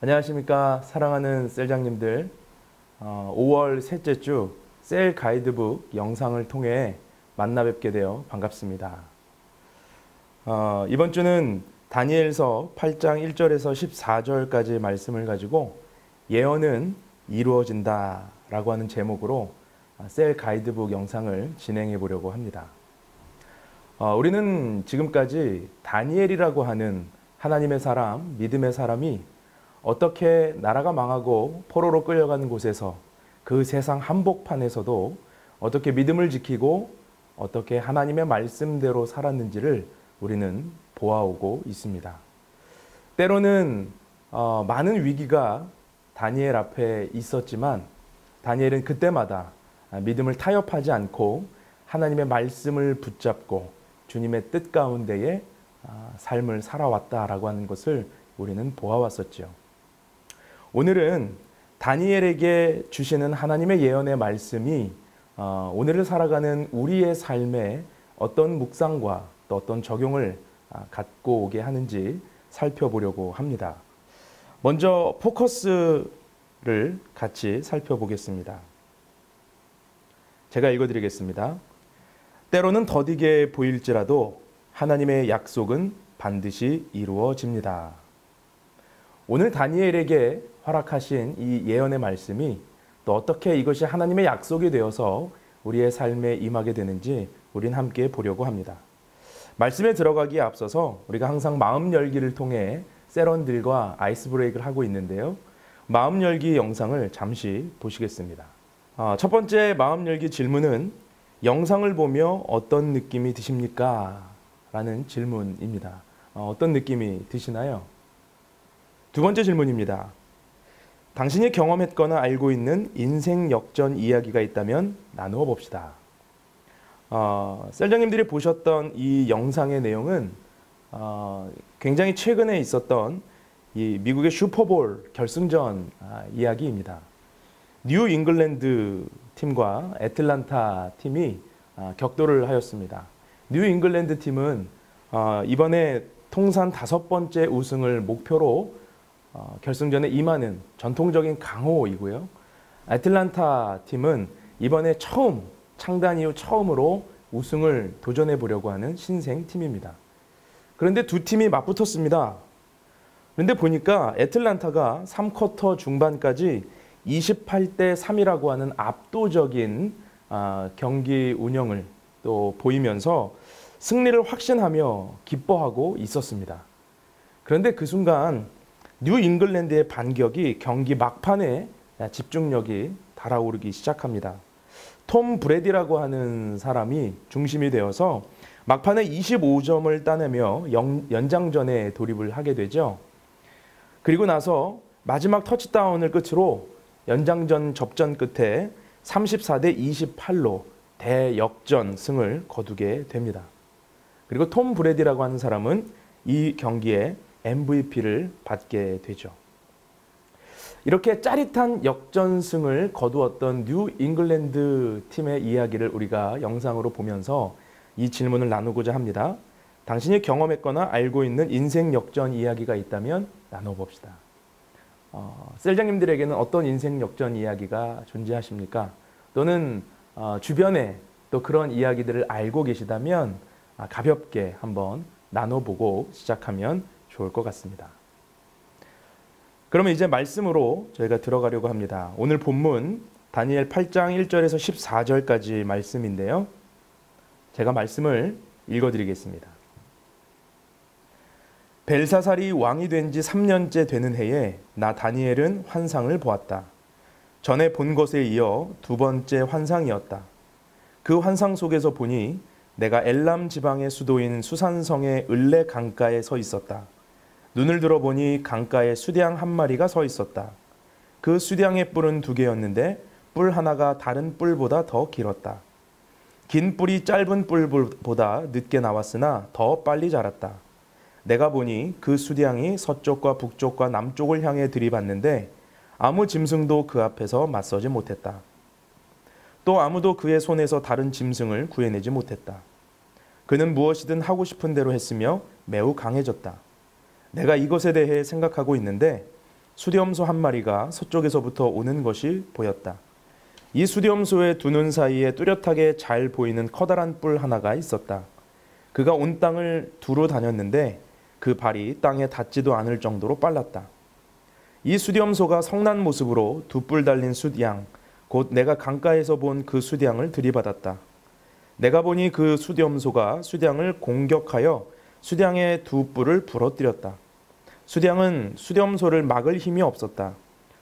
안녕하십니까 사랑하는 셀장님들. 5월 셋째 주 셀 가이드북 영상을 통해 만나 뵙게 되어 반갑습니다. 이번 주는 다니엘서 8장 1절에서 14절까지 말씀을 가지고 예언은 이루어진다 라고 하는 제목으로 셀 가이드북 영상을 진행해 보려고 합니다. 우리는 지금까지 다니엘이라고 하는 하나님의 사람, 믿음의 사람이 어떻게 나라가 망하고 포로로 끌려가는 곳에서 그 세상 한복판에서도 어떻게 믿음을 지키고 어떻게 하나님의 말씀대로 살았는지를 우리는 보아오고 있습니다. 때로는 많은 위기가 다니엘 앞에 있었지만 다니엘은 그때마다 믿음을 타협하지 않고 하나님의 말씀을 붙잡고 주님의 뜻 가운데에 삶을 살아왔다라고 하는 것을 우리는 보아왔었죠. 오늘은 다니엘에게 주시는 하나님의 예언의 말씀이 오늘을 살아가는 우리의 삶에 어떤 묵상과 또 어떤 적용을 갖고 오게 하는지 살펴보려고 합니다. 먼저 포커스를 같이 살펴보겠습니다. 제가 읽어드리겠습니다. 때로는 더디게 보일지라도 하나님의 약속은 반드시 이루어집니다. 오늘 다니엘에게 허락하신 이 예언의 말씀이 또 어떻게 이것이 하나님의 약속이 되어서 우리의 삶에 임하게 되는지 우린 함께 보려고 합니다. 말씀에 들어가기에 앞서서 우리가 항상 마음 열기를 통해 셀원들과 아이스 브레이크를 하고 있는데요. 마음 열기 영상을 잠시 보시겠습니다. 첫 번째 마음 열기 질문은 영상을 보며 어떤 느낌이 드십니까? 라는 질문입니다. 어떤 느낌이 드시나요? 두 번째 질문입니다. 당신이 경험했거나 알고 있는 인생 역전 이야기가 있다면 나누어 봅시다. 셀장님들이 보셨던 이 영상의 내용은 굉장히 최근에 있었던 이 미국의 슈퍼볼 결승전 이야기입니다. 뉴 잉글랜드 팀과 애틀란타 팀이 격돌을 하였습니다. 뉴 잉글랜드 팀은 이번에 통산 5번째 우승을 목표로 결승전에 임하는 전통적인 강호이고요. 애틀란타 팀은 이번에 창단 이후 처음으로 우승을 도전해 보려고 하는 신생 팀입니다. 그런데 두 팀이 맞붙었습니다. 그런데 보니까 애틀란타가 3쿼터 중반까지 28대 3이라고 하는 압도적인 경기 운영을 또 보이면서 승리를 확신하며 기뻐하고 있었습니다. 그런데 그 순간 뉴 잉글랜드의 반격이 경기 막판에 집중력이 달아오르기 시작합니다. 톰 브래디라고 하는 사람이 중심이 되어서 막판에 25점을 따내며 연장전에 돌입을 하게 되죠. 그리고 나서 마지막 터치다운을 끝으로 연장전 접전 끝에 34대 28로 대역전 승을 거두게 됩니다. 그리고 톰 브래디라고 하는 사람은 이 경기에 MVP를 받게 되죠. 이렇게 짜릿한 역전승을 거두었던 뉴 잉글랜드 팀의 이야기를 우리가 영상으로 보면서 이 질문을 나누고자 합니다. 당신이 경험했거나 알고 있는 인생 역전 이야기가 있다면 나눠봅시다. 셀장님들에게는 어떤 인생 역전 이야기가 존재하십니까? 또는 주변에 또 그런 이야기들을 알고 계시다면 가볍게 한번 나눠보고 시작하면 좋을 것 같습니다. 그러면 이제 말씀으로 저희가 들어가려고 합니다. 오늘 본문 다니엘 8장 1절에서 14절까지 말씀인데요. 제가 말씀을 읽어드리겠습니다. 벨사살이 왕이 된 지 3년째 되는 해에 나 다니엘은 환상을 보았다. 전에 본 것에 이어 두 번째 환상이었다. 그 환상 속에서 보니 내가 엘람 지방의 수도인 수산성의 을레 강가에 서 있었다. 눈을 들어보니 강가에 수대양 한 마리가 서 있었다. 그 수대양의 뿔은 2개였는데 뿔 하나가 다른 뿔보다 더 길었다. 긴 뿔이 짧은 뿔보다 늦게 나왔으나 더 빨리 자랐다. 내가 보니 그 수대양이 서쪽과 북쪽과 남쪽을 향해 들이받는데 아무 짐승도 그 앞에서 맞서지 못했다. 또 아무도 그의 손에서 다른 짐승을 구해내지 못했다. 그는 무엇이든 하고 싶은 대로 했으며 매우 강해졌다. 내가 이것에 대해 생각하고 있는데 수렴소 한 마리가 서쪽에서부터 오는 것이 보였다. 이 수렴소의 두 눈 사이에 뚜렷하게 잘 보이는 커다란 뿔 하나가 있었다. 그가 온 땅을 두루 다녔는데 그 발이 땅에 닿지도 않을 정도로 빨랐다. 이 수렴소가 성난 모습으로 두 뿔 달린 숫양, 곧 내가 강가에서 본 그 숫양을 들이받았다. 내가 보니 그 수렴소가 숫양을 공격하여 숫양의 두 뿔을 부러뜨렸다. 숫양은 수렴소를 막을 힘이 없었다.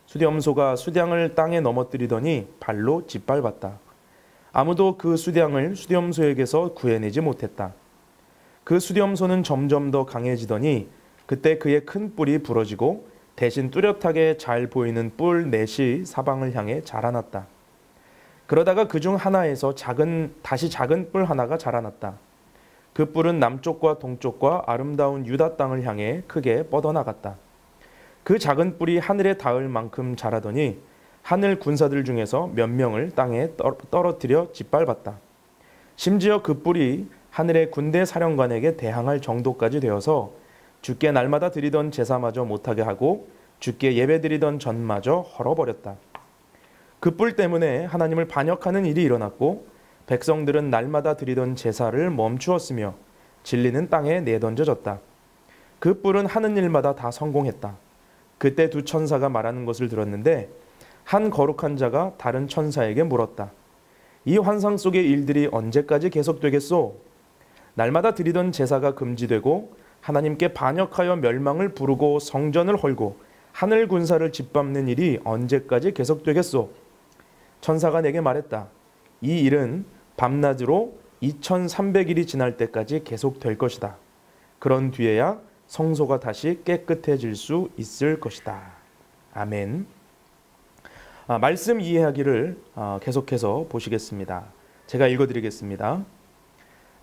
수렴소가 숫양을 땅에 넘어뜨리더니 발로 짓밟았다. 아무도 그 숫양을 수렴소에게서 구해내지 못했다. 그 수렴소는 점점 더 강해지더니 그때 그의 큰 뿔이 부러지고 대신 뚜렷하게 잘 보이는 뿔 넷이 사방을 향해 자라났다. 그러다가 그중 하나에서 다시 작은 뿔 하나가 자라났다. 그 뿔은 남쪽과 동쪽과 아름다운 유다 땅을 향해 크게 뻗어나갔다. 그 작은 뿔이 하늘에 닿을 만큼 자라더니 하늘 군사들 중에서 몇 명을 땅에 떨어뜨려 짓밟았다. 심지어 그 뿔이 하늘의 군대 사령관에게 대항할 정도까지 되어서 주께 날마다 드리던 제사마저 못하게 하고 주께 예배드리던 전마저 헐어버렸다. 그 뿔 때문에 하나님을 반역하는 일이 일어났고 백성들은 날마다 드리던 제사를 멈추었으며 진리는 땅에 내던져졌다. 그 뿔은 하는 일마다 다 성공했다. 그때 두 천사가 말하는 것을 들었는데 한 거룩한 자가 다른 천사에게 물었다. 이 환상 속의 일들이 언제까지 계속되겠소? 날마다 드리던 제사가 금지되고 하나님께 반역하여 멸망을 부르고 성전을 헐고 하늘 군사를 짓밟는 일이 언제까지 계속되겠소? 천사가 내게 말했다. 이 일은 밤낮으로 2300일이 지날 때까지 계속될 것이다. 그런 뒤에야 성소가 다시 깨끗해질 수 있을 것이다. 아멘. 말씀 이해하기를 계속해서 보시겠습니다. 제가 읽어드리겠습니다.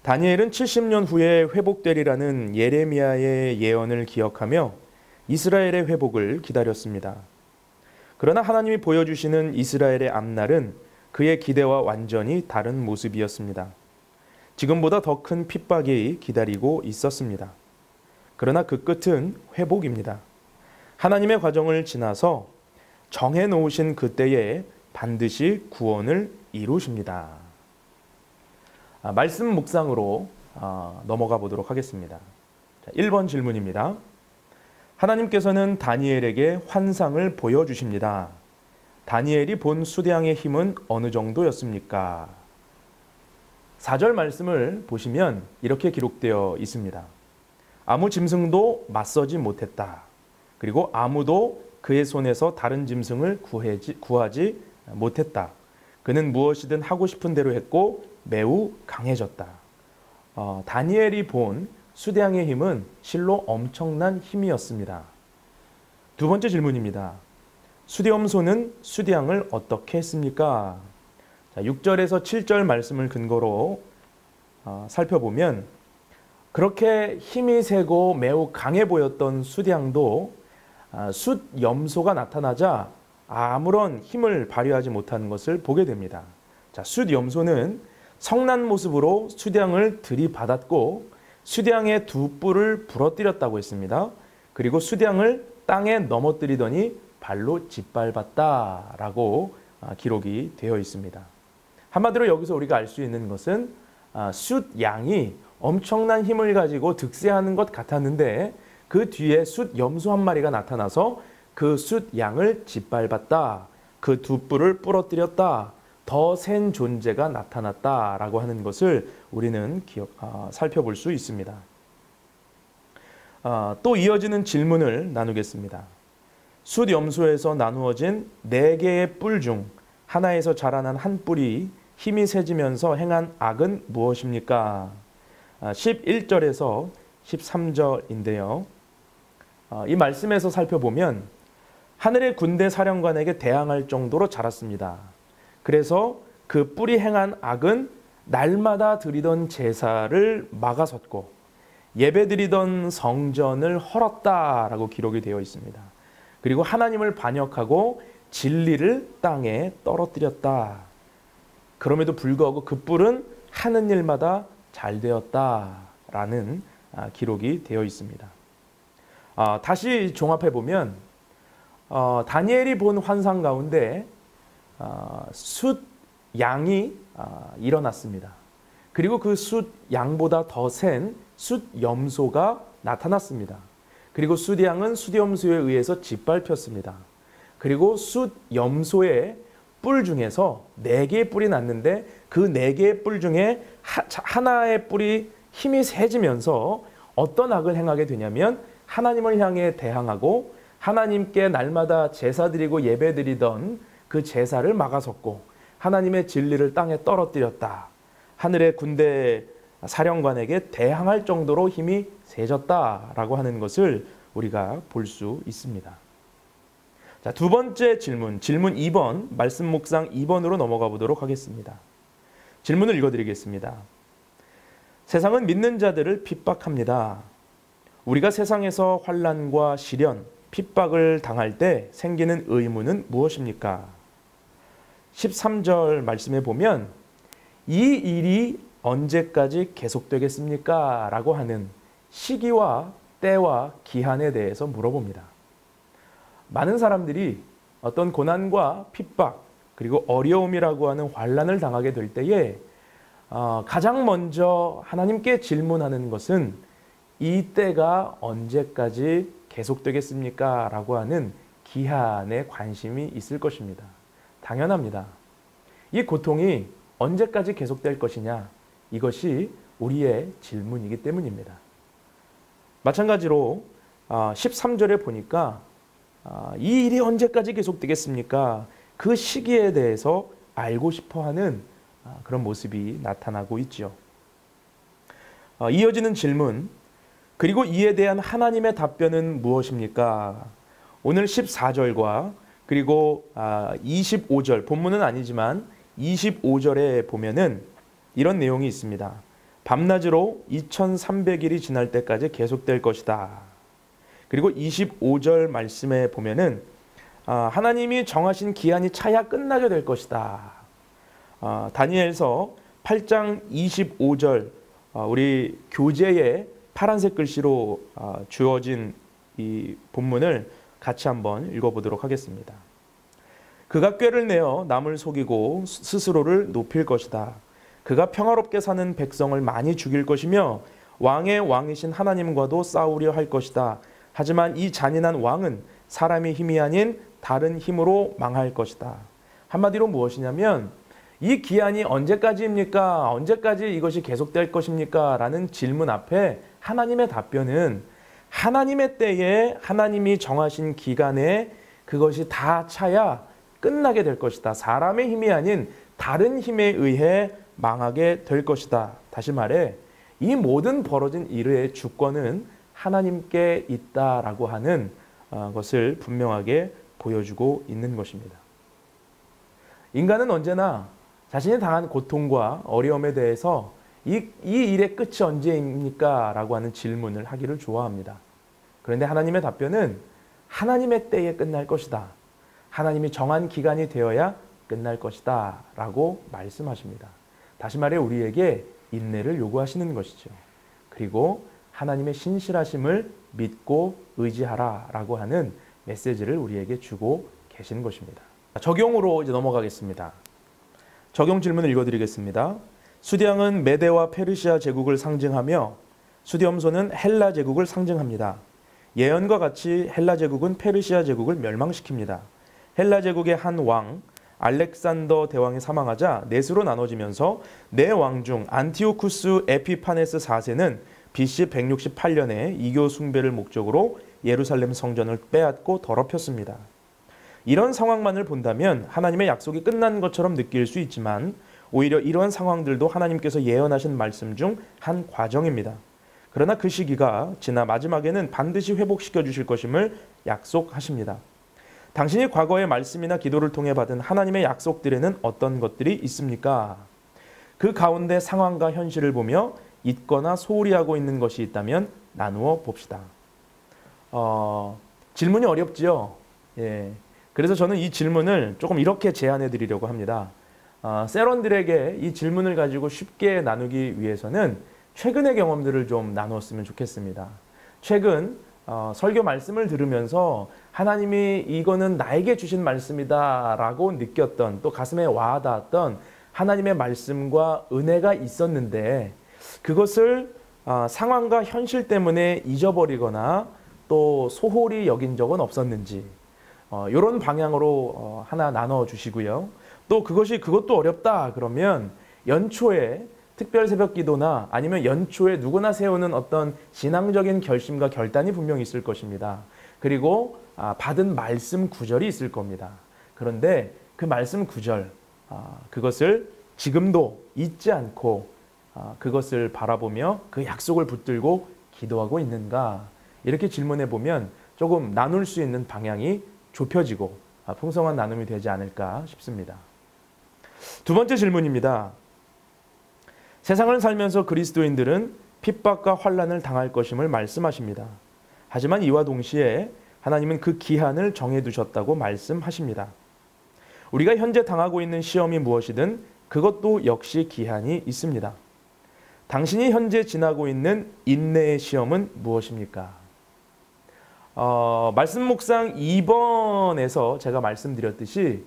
다니엘은 70년 후에 회복되리라는 예레미야의 예언을 기억하며 이스라엘의 회복을 기다렸습니다. 그러나 하나님이 보여주시는 이스라엘의 앞날은 그의 기대와 완전히 다른 모습이었습니다. 지금보다 더 큰 핍박이 기다리고 있었습니다. 그러나 그 끝은 회복입니다. 하나님의 과정을 지나서 정해놓으신 그때에 반드시 구원을 이루십니다. 말씀 묵상으로 넘어가 보도록 하겠습니다. 1번 질문입니다. 하나님께서는 다니엘에게 환상을 보여주십니다. 다니엘이 본 수량의 힘은 어느 정도였습니까? 4절 말씀을 보시면 이렇게 기록되어 있습니다. 아무 짐승도 맞서지 못했다. 그리고 아무도 그의 손에서 다른 짐승을 구하지 못했다. 그는 무엇이든 하고 싶은 대로 했고 매우 강해졌다. 다니엘이 본 수량의 힘은 실로 엄청난 힘이었습니다. 두 번째 질문입니다. 수렴소는 수량을 어떻게 했습니까? 6절에서 7절 말씀을 근거로 살펴보면 그렇게 힘이 세고 매우 강해 보였던 수량도 숫염소가 나타나자 아무런 힘을 발휘하지 못하는 것을 보게 됩니다. 숫염소는 성난 모습으로 수량을 들이받았고 수량의 두 뿔을 부러뜨렸다고 했습니다. 그리고 수량을 땅에 넘어뜨리더니 발로 짓밟았다라고 기록이 되어 있습니다. 한마디로 여기서 우리가 알 수 있는 것은 숫양이 엄청난 힘을 가지고 득세하는 것 같았는데 그 뒤에 숫염소 한 마리가 나타나서 그 숫양을 짓밟았다. 그 두 뿔을 부러뜨렸다. 더 센 존재가 나타났다라고 하는 것을 우리는 살펴볼 수 있습니다. 또 이어지는 질문을 나누겠습니다. 숫염소에서 나누어진 4개의 뿔 중 하나에서 자라난 한 뿔이 힘이 세지면서 행한 악은 무엇입니까? 11절에서 13절인데요. 이 말씀에서 살펴보면 하늘의 군대 사령관에게 대항할 정도로 자랐습니다. 그래서 그 뿔이 행한 악은 날마다 드리던 제사를 막아섰고 예배드리던 성전을 헐었다라고 기록이 되어 있습니다. 그리고 하나님을 반역하고 진리를 땅에 떨어뜨렸다. 그럼에도 불구하고 그 뿔은 하는 일마다 잘 되었다라는 기록이 되어 있습니다. 다시 종합해 보면 다니엘이 본 환상 가운데 숫 양이 일어났습니다. 그리고 그 숫 양보다 더 센 숫 염소가 나타났습니다. 그리고 숫 양은 숫 염소에 의해서 짓밟혔습니다. 그리고 숫 염소의 뿔 중에서 4개의 뿔이 났는데 그 4개의 뿔 중에 하나의 뿔이 힘이 세지면서 어떤 악을 행하게 되냐면 하나님을 향해 대항하고 하나님께 날마다 제사 드리고 예배 드리던 그 제사를 막아섰고 하나님의 진리를 땅에 떨어뜨렸다. 하늘의 군대 사령관에게 대항할 정도로 힘이 세졌다라고 하는 것을 우리가 볼 수 있습니다. 자, 두 번째 질문 2번, 말씀 묵상 2번으로 넘어가 보도록 하겠습니다. 질문을 읽어드리겠습니다. 세상은 믿는 자들을 핍박합니다. 우리가 세상에서 환난과 시련, 핍박을 당할 때 생기는 의문은 무엇입니까? 13절 말씀에 보면 이 일이 언제까지 계속되겠습니까? 라고 하는 시기와 때와 기한에 대해서 물어봅니다. 많은 사람들이 어떤 고난과 핍박 그리고 어려움이라고 하는 환난을 당하게 될 때에 가장 먼저 하나님께 질문하는 것은 이 때가 언제까지 계속되겠습니까? 라고 하는 기한에 관심이 있을 것입니다. 당연합니다. 이 고통이 언제까지 계속될 것이냐? 이것이 우리의 질문이기 때문입니다. 마찬가지로 13절에 보니까 이 일이 언제까지 계속되겠습니까? 그 시기에 대해서 알고 싶어하는 그런 모습이 나타나고 있죠. 이어지는 질문, 그리고 이에 대한 하나님의 답변은 무엇입니까? 오늘 14절과 그리고 25절, 본문은 아니지만 25절에 보면은 이런 내용이 있습니다. 밤낮으로 2300일이 지날 때까지 계속될 것이다. 그리고 25절 말씀에 보면은 하나님이 정하신 기한이 차야 끝나게 될 것이다. 다니엘서 8장 25절 우리 교재에 파란색 글씨로 주어진 이 본문을 같이 한번 읽어보도록 하겠습니다. 그가 꾀를 내어 남을 속이고 스스로를 높일 것이다. 그가 평화롭게 사는 백성을 많이 죽일 것이며 왕의 왕이신 하나님과도 싸우려 할 것이다. 하지만 이 잔인한 왕은 사람의 힘이 아닌 다른 힘으로 망할 것이다. 한마디로 무엇이냐면 이 기한이 언제까지입니까? 언제까지 이것이 계속될 것입니까? 라는 질문 앞에 하나님의 답변은 하나님의 때에 하나님이 정하신 기간에 그것이 다 차야 끝나게 될 것이다. 사람의 힘이 아닌 다른 힘에 의해 망하게 될 것이다. 다시 말해 이 모든 벌어진 일의 주권은 하나님께 있다라고 하는 것을 분명하게 보여주고 있는 것입니다. 인간은 언제나 자신이 당한 고통과 어려움에 대해서 이 일의 끝이 언제입니까? 라고 하는 질문을 하기를 좋아합니다. 그런데 하나님의 답변은 하나님의 때에 끝날 것이다. 하나님이 정한 기간이 되어야 끝날 것이다. 라고 말씀하십니다. 다시 말해 우리에게 인내를 요구하시는 것이죠. 그리고 하나님의 신실하심을 믿고 의지하라 라고 하는 메시지를 우리에게 주고 계시는 것입니다. 적용으로 이제 넘어가겠습니다. 적용 질문을 읽어드리겠습니다. 수디양은 메데와 페르시아 제국을 상징하며 수디염소는 헬라 제국을 상징합니다. 예언과 같이 헬라 제국은 페르시아 제국을 멸망시킵니다. 헬라 제국의 한 왕 알렉산더 대왕이 사망하자 넷으로 나눠지면서 네 왕 중 안티오쿠스 에피파네스 4세는 BC 168년에 이교 숭배를 목적으로 예루살렘 성전을 빼앗고 더럽혔습니다. 이런 상황만을 본다면 하나님의 약속이 끝난 것처럼 느낄 수 있지만 오히려 이러한 상황들도 하나님께서 예언하신 말씀 중 한 과정입니다. 그러나 그 시기가 지나 마지막에는 반드시 회복시켜 주실 것임을 약속하십니다. 당신이 과거의 말씀이나 기도를 통해 받은 하나님의 약속들에는 어떤 것들이 있습니까? 그 가운데 상황과 현실을 보며 잊거나 소홀히 하고 있는 것이 있다면 나누어 봅시다. 질문이 어렵지요? 예. 그래서 저는 이 질문을 조금 이렇게 제안해 드리려고 합니다. 세런들에게 이 질문을 가지고 쉽게 나누기 위해서는 최근의 경험들을 좀 나누었으면 좋겠습니다. 최근 설교 말씀을 들으면서 하나님이 이거는 나에게 주신 말씀이다라고 느꼈던, 또 가슴에 와닿았던 하나님의 말씀과 은혜가 있었는데, 그것을 상황과 현실 때문에 잊어버리거나 또 소홀히 여긴 적은 없었는지, 이런 방향으로 하나 나눠 주시고요. 또 그것도 어렵다 그러면 연초에 특별 새벽 기도나 아니면 연초에 누구나 세우는 어떤 신앙적인 결심과 결단이 분명히 있을 것입니다. 그리고 받은 말씀 구절이 있을 겁니다. 그런데 그 말씀 구절, 그것을 지금도 잊지 않고 그것을 바라보며 그 약속을 붙들고 기도하고 있는가, 이렇게 질문해 보면 조금 나눌 수 있는 방향이 좁혀지고 풍성한 나눔이 되지 않을까 싶습니다. 두 번째 질문입니다. 세상을 살면서 그리스도인들은 핍박과 환난을 당할 것임을 말씀하십니다. 하지만 이와 동시에 하나님은 그 기한을 정해두셨다고 말씀하십니다. 우리가 현재 당하고 있는 시험이 무엇이든 그것도 역시 기한이 있습니다. 당신이 현재 지나고 있는 인내의 시험은 무엇입니까? 말씀 묵상 2번에서 제가 말씀드렸듯이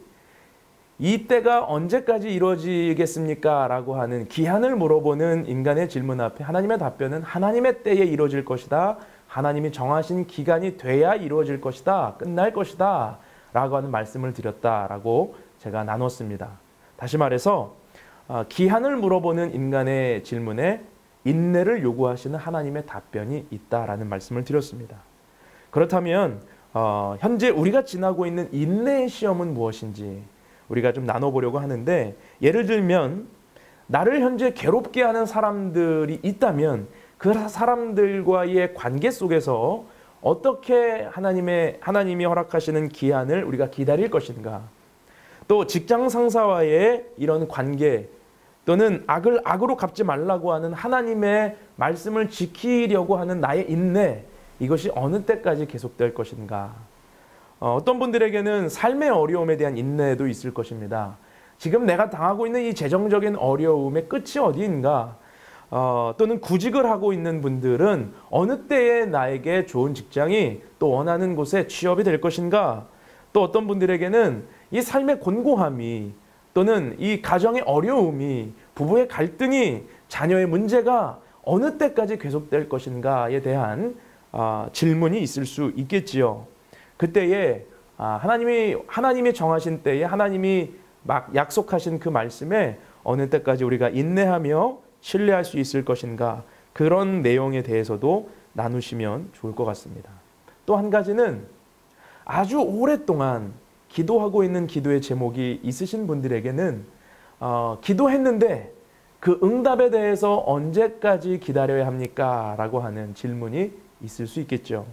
이 때가 언제까지 이루어지겠습니까? 라고 하는 기한을 물어보는 인간의 질문 앞에 하나님의 답변은 하나님의 때에 이루어질 것이다. 하나님이 정하신 기간이 돼야 이루어질 것이다. 끝날 것이다. 라고 하는 말씀을 드렸다라고 제가 나눴습니다. 다시 말해서 기한을 물어보는 인간의 질문에 인내를 요구하시는 하나님의 답변이 있다라는 말씀을 드렸습니다. 그렇다면 현재 우리가 지나고 있는 인내의 시험은 무엇인지 우리가 좀 나눠보려고 하는데, 예를 들면 나를 현재 괴롭게 하는 사람들이 있다면 그 사람들과의 관계 속에서 어떻게 하나님이 허락하시는 기한을 우리가 기다릴 것인가, 또 직장 상사와의 이런 관계, 또는 악을 악으로 갚지 말라고 하는 하나님의 말씀을 지키려고 하는 나의 인내, 이것이 어느 때까지 계속될 것인가. 어떤 분들에게는 삶의 어려움에 대한 인내도 있을 것입니다. 지금 내가 당하고 있는 이 재정적인 어려움의 끝이 어디인가, 또는 구직을 하고 있는 분들은 어느 때에 나에게 좋은 직장이, 또 원하는 곳에 취업이 될 것인가, 또 어떤 분들에게는 이 삶의 곤고함이, 또는 이 가정의 어려움이, 부부의 갈등이, 자녀의 문제가 어느 때까지 계속될 것인가에 대한 질문이 있을 수 있겠지요. 그때에 하나님이 정하신 때에 하나님이 막 약속하신 그 말씀에 어느 때까지 우리가 인내하며 신뢰할 수 있을 것인가, 그런 내용에 대해서도 나누시면 좋을 것 같습니다. 또 한 가지는 아주 오랫동안 기도하고 있는 기도의 제목이 있으신 분들에게는 기도했는데 그 응답에 대해서 언제까지 기다려야 합니까? 라고 하는 질문이 있을 수 있겠죠.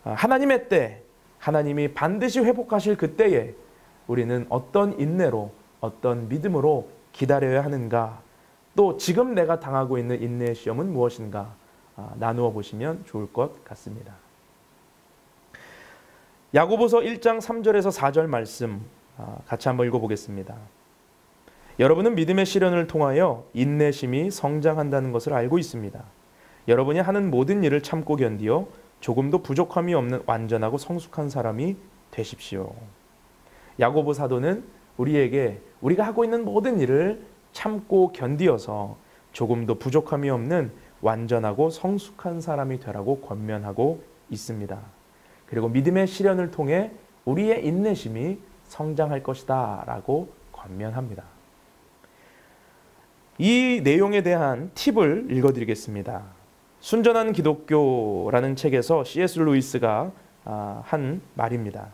하나님의 때, 하나님이 반드시 회복하실 그때에 우리는 어떤 인내로, 어떤 믿음으로 기다려야 하는가, 또 지금 내가 당하고 있는 인내의 시험은 무엇인가 나누어 보시면 좋을 것 같습니다. 야고보서 1장 3절에서 4절 말씀 같이 한번 읽어보겠습니다. 여러분은 믿음의 시련을 통하여 인내심이 성장한다는 것을 알고 있습니다. 여러분이 하는 모든 일을 참고 견디어 조금도 부족함이 없는 완전하고 성숙한 사람이 되십시오. 야고보 사도는 우리에게 우리가 하고 있는 모든 일을 참고 견디어서 조금도 부족함이 없는 완전하고 성숙한 사람이 되라고 권면하고 있습니다. 그리고 믿음의 시련을 통해 우리의 인내심이 성장할 것이다 라고 권면합니다. 이 내용에 대한 팁을 읽어드리겠습니다. 순전한 기독교라는 책에서 C.S. 루이스가 한 말입니다.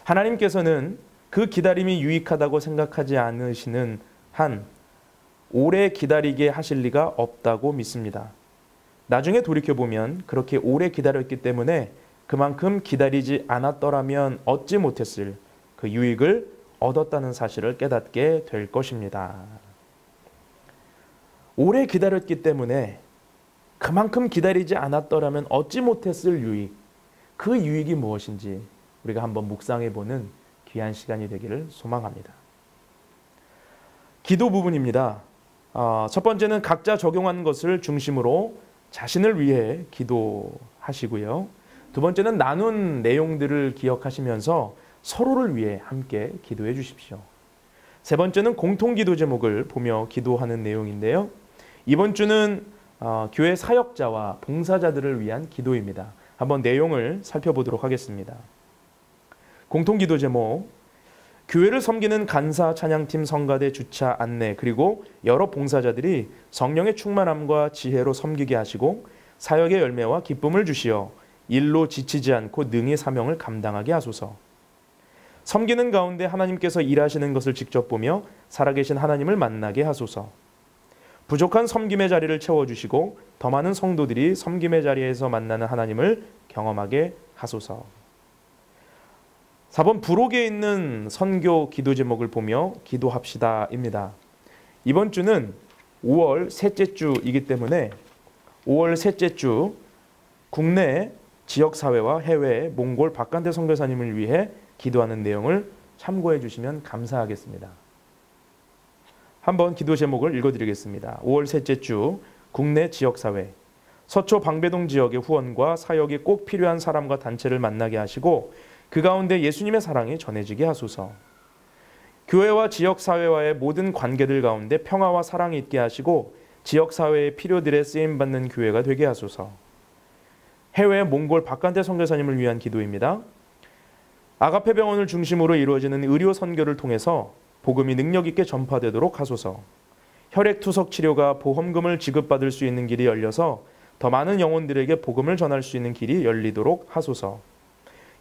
하나님께서는 그 기다림이 유익하다고 생각하지 않으시는 한 오래 기다리게 하실 리가 없다고 믿습니다. 나중에 돌이켜보면 그렇게 오래 기다렸기 때문에 그만큼 기다리지 않았더라면 얻지 못했을 그 유익을 얻었다는 사실을 깨닫게 될 것입니다. 오래 기다렸기 때문에 그만큼 기다리지 않았더라면 얻지 못했을 유익, 그 유익이 무엇인지 우리가 한번 묵상해보는 귀한 시간이 되기를 소망합니다. 기도 부분입니다. 첫 번째는 각자 적용한 것을 중심으로 자신을 위해 기도하시고요. 두 번째는 나눈 내용들을 기억하시면서 서로를 위해 함께 기도해 주십시오. 세 번째는 공통기도 제목을 보며 기도하는 내용인데요. 이번 주는 교회 사역자와 봉사자들을 위한 기도입니다. 한번 내용을 살펴보도록 하겠습니다. 공통기도 제목, 교회를 섬기는 간사, 찬양팀, 성가대, 주차, 안내 그리고 여러 봉사자들이 성령의 충만함과 지혜로 섬기게 하시고 사역의 열매와 기쁨을 주시어 일로 지치지 않고 능히 사명을 감당하게 하소서. 섬기는 가운데 하나님께서 일하시는 것을 직접 보며 살아계신 하나님을 만나게 하소서. 부족한 섬김의 자리를 채워주시고 더 많은 성도들이 섬김의 자리에서 만나는 하나님을 경험하게 하소서. 4번 부록에 있는 선교 기도 제목을 보며 기도합시다입니다. 이번 주는 5월 셋째 주이기 때문에 5월 셋째 주 국내 지역사회와 해외 몽골 박간태 선교사님을 위해 기도하는 내용을 참고해 주시면 감사하겠습니다. 한번 기도 제목을 읽어드리겠습니다. 5월 셋째 주 국내 지역사회, 서초 방배동 지역의 후원과 사역이 꼭 필요한 사람과 단체를 만나게 하시고 그 가운데 예수님의 사랑이 전해지게 하소서. 교회와 지역사회와의 모든 관계들 가운데 평화와 사랑이 있게 하시고 지역사회의 필요들에 쓰임받는 교회가 되게 하소서. 해외 몽골 박간태 선교사님을 위한 기도입니다. 아가페 병원을 중심으로 이루어지는 의료 선교를 통해서 복음이 능력 있게 전파되도록 하소서. 혈액투석 치료가 보험금을 지급받을 수 있는 길이 열려서 더 많은 영혼들에게 복음을 전할 수 있는 길이 열리도록 하소서.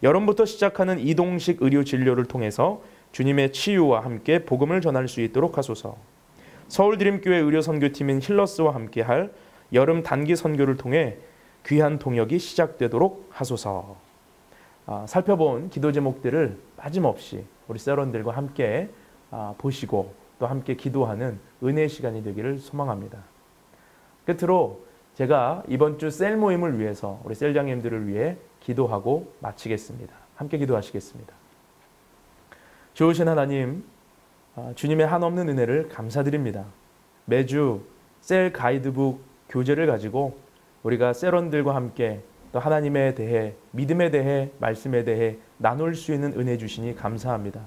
여름부터 시작하는 이동식 의료 진료를 통해서 주님의 치유와 함께 복음을 전할 수 있도록 하소서. 서울드림교회 의료 선교팀인 힐러스와 함께할 여름 단기 선교를 통해 귀한 동역이 시작되도록 하소서. 살펴본 기도 제목들을 빠짐없이 우리 세런들과 함께 보시고 또 함께 기도하는 은혜의 시간이 되기를 소망합니다. 끝으로 제가 이번 주 셀 모임을 위해서 우리 셀장님들을 위해 기도하고 마치겠습니다. 함께 기도하시겠습니다. 좋으신 하나님, 주님의 한없는 은혜를 감사드립니다. 매주 셀 가이드북 교재를 가지고 우리가 셀원들과 함께 또 하나님에 대해, 믿음에 대해, 말씀에 대해 나눌 수 있는 은혜 주시니 감사합니다.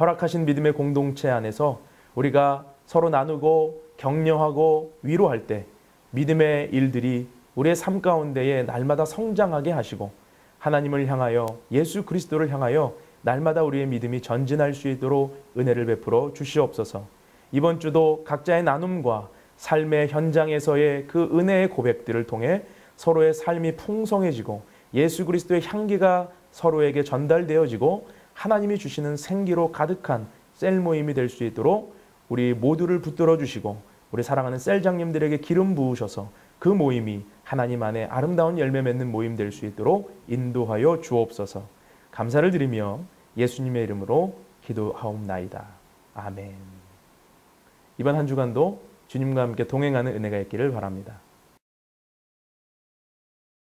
허락하신 믿음의 공동체 안에서 우리가 서로 나누고 격려하고 위로할 때 믿음의 일들이 우리의 삶 가운데에 날마다 성장하게 하시고 하나님을 향하여, 예수 그리스도를 향하여 날마다 우리의 믿음이 전진할 수 있도록 은혜를 베풀어 주시옵소서. 이번 주도 각자의 나눔과 삶의 현장에서의 그 은혜의 고백들을 통해 서로의 삶이 풍성해지고 예수 그리스도의 향기가 서로에게 전달되어지고 하나님이 주시는 생기로 가득한 셀 모임이 될 수 있도록 우리 모두를 붙들어 주시고 우리 사랑하는 셀장님들에게 기름 부으셔서 그 모임이 하나님 안에 아름다운 열매 맺는 모임 될 수 있도록 인도하여 주옵소서. 감사를 드리며 예수님의 이름으로 기도하옵나이다. 아멘. 이번 한 주간도 주님과 함께 동행하는 은혜가 있기를 바랍니다.